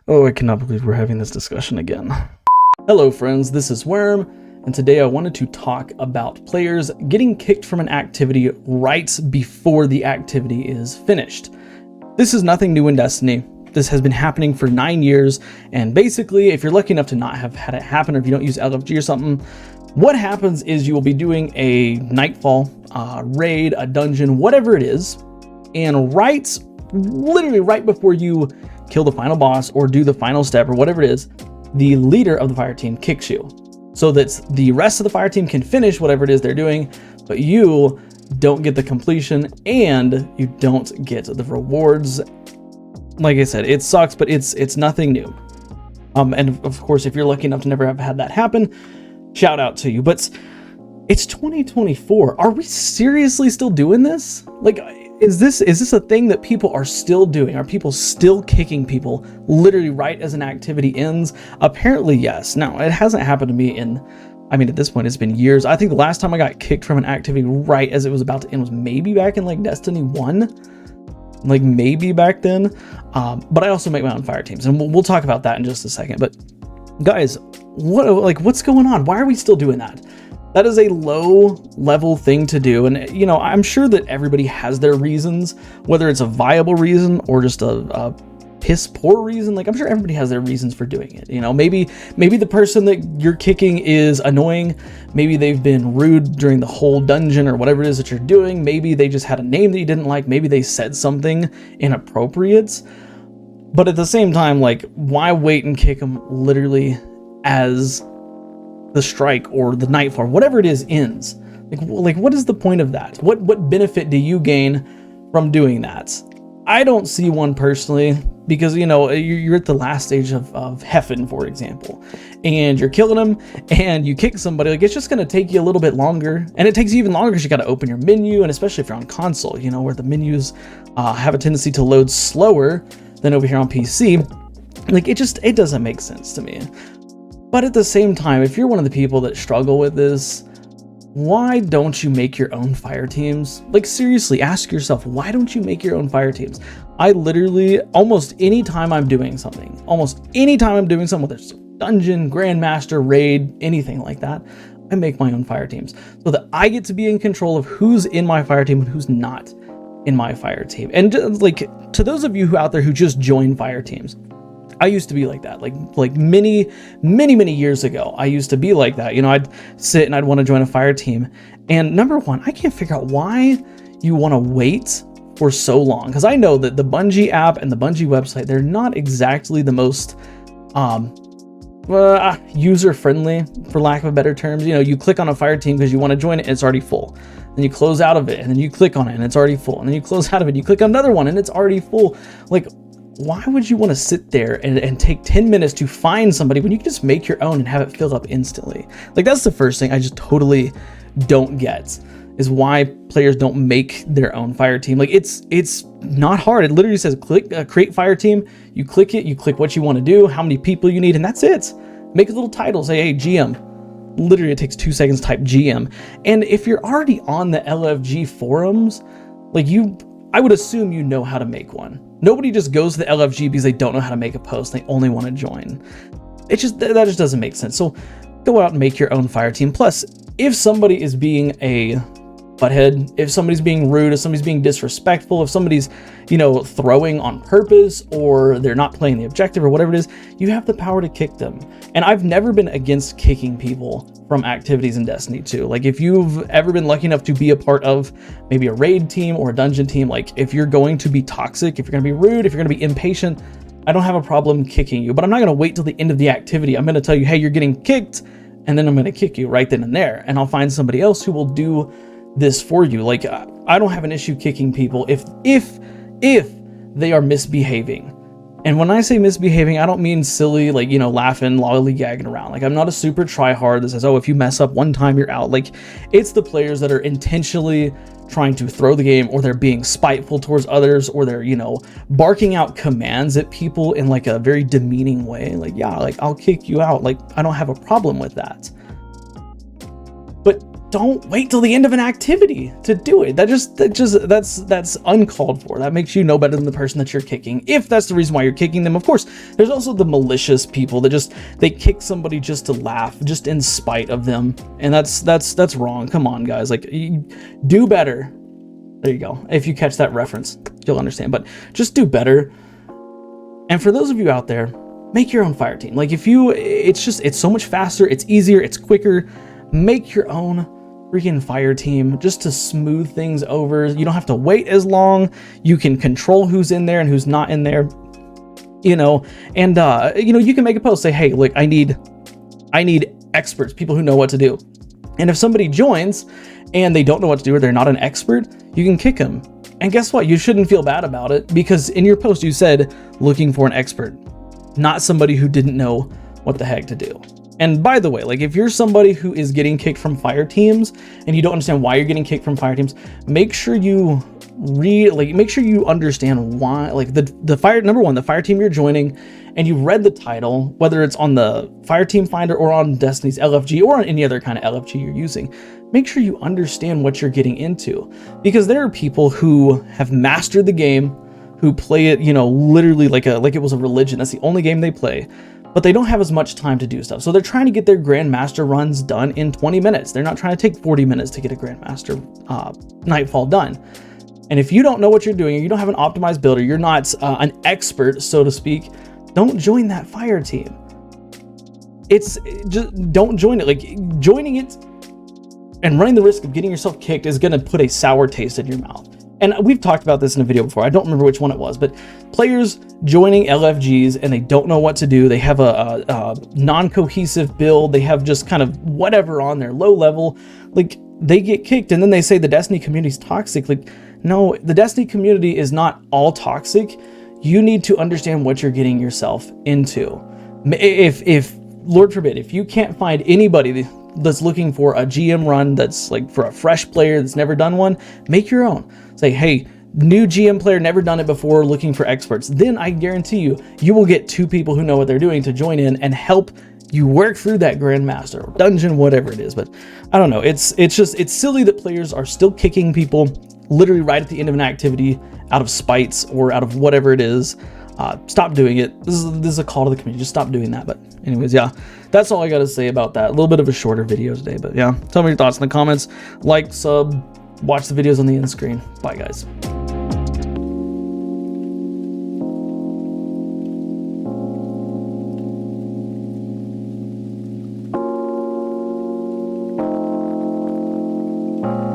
Oh, I cannot believe we're having this discussion again. Hello friends, this is Worm, and today I wanted to talk about players getting kicked from an activity right before the activity is finished. This is nothing new in Destiny. This has been happening for 9 years, and basically, if you're lucky enough to not have had it happen, or if you don't use LFG or something, what happens is you will be doing a Nightfall, raid, a dungeon, whatever it is, and literally right before you kill the final boss or do the final step or whatever it is, the leader of the fire team kicks you so that the rest of the fire team can finish whatever it is they're doing, but you don't get the completion and you don't get the rewards. Like I said, it sucks, but it's nothing new. And of course, if you're lucky enough to never have had that happen, shout out to you. But it's 2024. Are we seriously still doing this? Like, is this a thing that people are still doing? Are people still kicking people literally right as an activity ends? Apparently, yes. Now, it hasn't happened to me at this point, it's been years. I think the last time I got kicked from an activity right as it was about to end was maybe back in like Destiny 1. Like maybe back then. But I also make my own fire teams, and we'll talk about that in just a second. But guys, what's going on? Why are we still doing that? That is a low level thing to do. And, you know, I'm sure that everybody has their reasons, whether it's a viable reason or just a piss poor reason. Like, I'm sure everybody has their reasons for doing it. You know, maybe the person that you're kicking is annoying. Maybe they've been rude during the whole dungeon or whatever it is that you're doing. Maybe they just had a name that you didn't like. Maybe they said something inappropriate. But at the same time, like, why wait and kick them literally as the strike or the nightfall, whatever it is, ends? Like what is the point of that? What benefit do you gain from doing that? I don't see one personally, because, you know, you're at the last stage of Heffen, for example, and you're killing them and you kick somebody. Like, it's just going to take you a little bit longer, and it takes you even longer because you got to open your menu, and especially if you're on console, you know, where the menus have a tendency to load slower than over here on PC. Like, it doesn't make sense to me. But at the same time, if you're one of the people that struggle with this, why don't you make your own fire teams? Like, seriously, ask yourself, why don't you make your own fire teams? I literally, almost any time I'm doing something, whether it's dungeon, grandmaster, raid, anything like that, I make my own fire teams so that I get to be in control of who's in my fire team and who's not in my fire team. And like, to those of you who out there who just join fire teams, I used to be like that, like many years ago. I used to be like that. You know, I'd sit and I'd want to join a fire team. And number one, I can't figure out why you want to wait for so long. Because I know that the Bungie app and the Bungie website, they're not exactly the most user-friendly, for lack of a better terms. You know, you click on a fire team because you want to join it and it's already full. Then you close out of it and then you click on it and it's already full. And then you close out of it, you click on another one and it's already full. Like, why would you want to sit there and take 10 minutes to find somebody when you can just make your own and have it fill up instantly? Like, that's the first thing I just totally don't get, is why players don't make their own fire team. Like, it's not hard. It literally says create fire team. You click it, you click what you want to do, how many people you need, and that's it. Make a little title, say, hey, GM. Literally, it takes 2 seconds to type GM. And if you're already on the LFG forums, like, I would assume you know how to make one. Nobody just goes to the LFG because they don't know how to make a post. They only want to join. That just doesn't make sense. So go out and make your own fire team. Plus, if somebody is being a butthead, if somebody's being rude, if somebody's being disrespectful, if somebody's, you know, throwing on purpose, or they're not playing the objective or whatever it is, you have the power to kick them. And I've never been against kicking people from activities in Destiny 2. Like, if you've ever been lucky enough to be a part of maybe a raid team or a dungeon team, like, if you're going to be toxic, if you're going to be rude, if you're going to be impatient, I don't have a problem kicking you. But I'm not going to wait till the end of the activity. I'm going to tell you, hey, you're getting kicked, and then I'm going to kick you right then and there. And I'll find somebody else who will do this for you. Like, I don't have an issue kicking people if they are misbehaving. And when I say misbehaving, I don't mean silly, like, you know, laughing, lollygagging around. Like, I'm not a super tryhard that says, oh, if you mess up one time, you're out. Like, it's the players that are intentionally trying to throw the game, or they're being spiteful towards others, or they're, you know, barking out commands at people in like a very demeaning way. Like, yeah, like, I'll kick you out. Like, I don't have a problem with that. But don't wait till the end of an activity to do it. That's uncalled for. That makes you no better than the person that you're kicking, if that's the reason why you're kicking them. Of course, there's also the malicious people that they kick somebody just to laugh, just in spite of them, and that's wrong. Come on, guys, like, do better. There you go. If you catch that reference, you'll understand. But just do better. And for those of you out there, make your own fire team. Like, it's so much faster, it's easier, it's quicker. Make your own freaking fire team just to smooth things over. You don't have to wait as long. You can control who's in there and who's not in there, you know. And you can make a post, say, hey, look, I need experts, people who know what to do. And if somebody joins and they don't know what to do, or they're not an expert, you can kick them. And guess what? You shouldn't feel bad about it, because in your post you said looking for an expert, not somebody who didn't know what the heck to do. And by the way, like, if you're somebody who is getting kicked from fire teams and you don't understand why you're getting kicked from fire teams, make sure you understand why. Like, the fire team you're joining, and you read the title, whether it's on the Fire Team Finder or on Destiny's LFG or on any other kind of LFG you're using. Make sure you understand what you're getting into, because there are people who have mastered the game, who play it, literally like it was a religion. That's the only game they play. But they don't have as much time to do stuff. So they're trying to get their Grandmaster runs done in 20 minutes. They're not trying to take 40 minutes to get a Grandmaster Nightfall done. And if you don't know what you're doing, or you don't have an optimized builder, you're not an expert, so to speak, don't join that fire team. Don't join it. Like, joining it and running the risk of getting yourself kicked is gonna put a sour taste in your mouth. And we've talked about this in a video before. I don't remember which one it was, but players joining LFGs and they don't know what to do. They have a non-cohesive build. They have just kind of whatever on their low level. Like, they get kicked, and then they say the Destiny community is toxic. Like, no, the Destiny community is not all toxic. You need to understand what you're getting yourself into. If Lord forbid, if you can't find anybody that's looking for a GM run that's like for a fresh player that's never done one, make your own. Say, hey, new GM player, never done it before, looking for experts. Then I guarantee you will get 2 people who know what they're doing to join in and help you work through that Grandmaster or dungeon, whatever it is. But I don't know, it's silly that players are still kicking people literally right at the end of an activity out of spites or out of whatever it is. Stop doing it. This is a call to the community. Just stop doing that. But anyways, yeah, that's all I got to say about that. A little bit of a shorter video today, but yeah, tell me your thoughts in the comments. Like, sub, watch the videos on the end screen. Bye, guys.